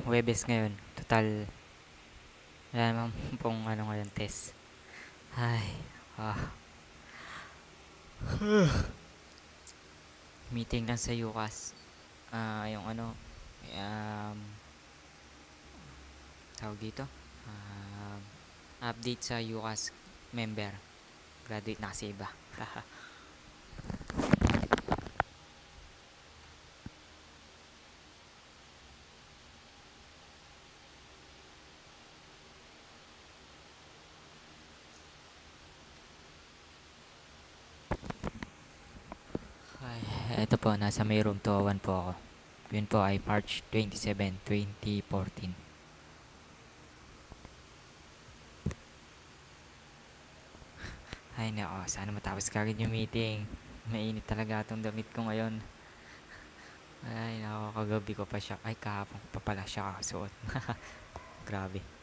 Webes ngayon. Total, wala naman pong ano ngayon, test. Ay, ah, meeting lang sa UCAS. Yung ano, um, tawag dito, um, update sa UCAS member. Graduate na kasi iba. Ay, eto po, nasa may room 201 po ako. Yun po ay March 27, 2014. Ay nako, sana matapos kagad yung meeting. Mainit talaga itong damit ko ngayon. Ay nako, kagabi ko pa siya, ay kahapon ko pa pala siya kasuot. Grabe.